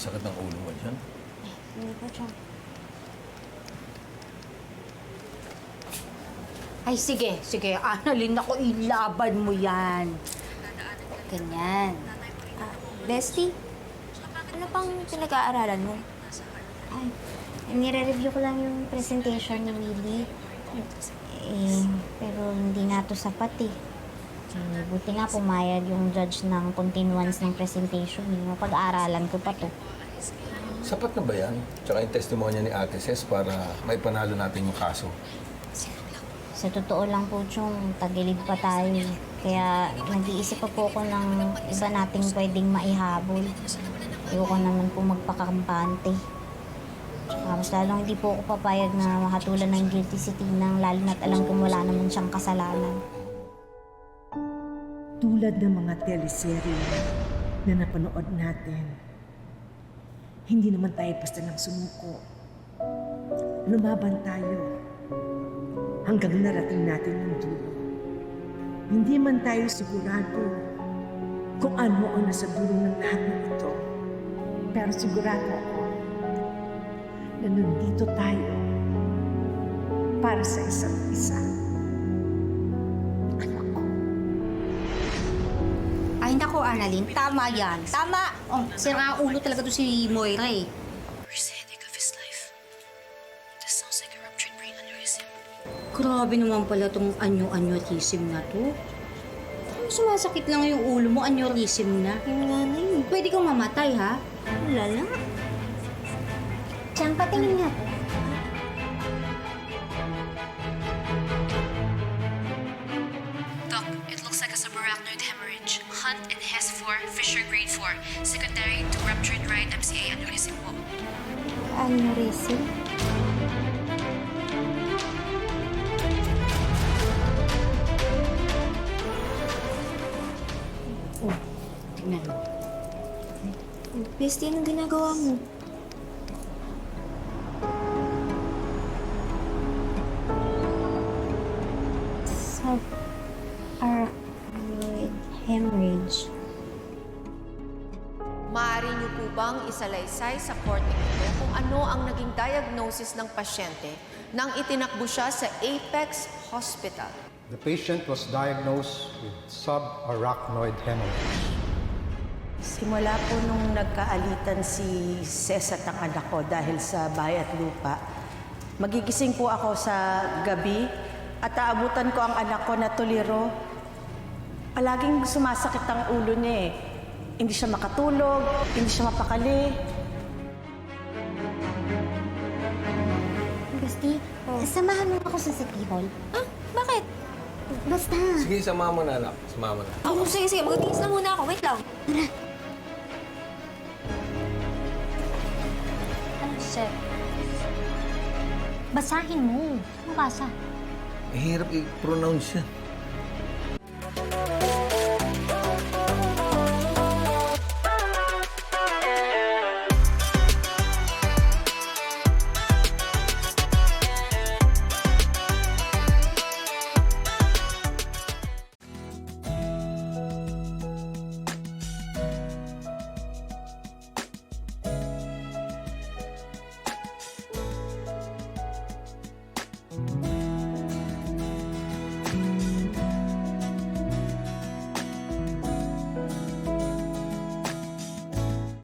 Sumasakit ang ulo mo dyan. Hindi po, Chong. Ay, sige. Sige, Annalyn, ako ilaban mo yan. Ganyan. Bestie, ano pang pinag-aaralan mo? Ay, nire-review ko lang yung presentation ni Willie. Pero hindi nga to sapat eh. Buti nga pumayag yung judge ng continuance ng presentation. Mapag-aaralan ko pa to. Sapat na ba yan? Tsaka yung testimonya ni Ate Ces para maipanalo natin yung kaso. Sa totoo lang po, Chong, tagilid pa tayo. Kaya nag-iisip pa po ako ng iba nating pwedeng maihabol. Ayoko naman po magpakampante. Tsaka mas lalong hindi po ako papayag na makatulan ng guilty si Tinang, lalo na't alam kong wala naman siyang kasalanan. Tulad ng mga teleserye na napanood natin, hindi naman tayo basta lang sumuko. Lumaban tayo hanggang narating natin yung dulo. Hindi man tayo sigurado kung ano ang nasa dulo ng lahat ng ito. Pero sigurado ako na nandito tayo para sa isa't isa. Anak ko. Ay, naku, Annalyn. Tama yan. Tama! Oh, sira ang ulo talaga to si Moira eh. Where's the headache of his life? This sounds like a ruptured brain aneurysm. Grabe naman pala tong anyo-aneurism na to. Sumasakit lang yung ulo mo, aneurysm na. Yung nga na yun. Pwede kang mamatay, ha? Wala lang. Diyan, patingin nga po. Doc, it looks like a subarachnoid hemorrhage. Hunt and Hess 4, Fisher grade 4. Secondary to ruptured right MCA aneurysm po. Aneurysm? Tingnan mo. Bestie, anong ginagawa mo? Subarachnoid hemorrhage. Maaari niyo po bang isalaysay sa korte ito kung ano ang naging diagnosis ng pasyente nang itinakbo siya sa Apex Hospital? The patient was diagnosed with subarachnoid hemorrhage. Simula po nung nagkaalitan si Ces at ang anak ko dahil sa bahay at lupa, magigising po ako sa gabi at aabutan ko ang anak ko na tuliro. Palaging sumasakit ang ulo niya eh. Hindi siya makatulog, hindi siya mapakali. Bestie, samahan mo ako sa City Hall. Ah, bakit? Basta. Sige, samahan mo na, anak. Samahan mo na. Oh, sige, sige. Magtiis na muna ako. Wait lang. Ano, sir? Basahin mo. Mabasa. Mahirap i-pronounce yan.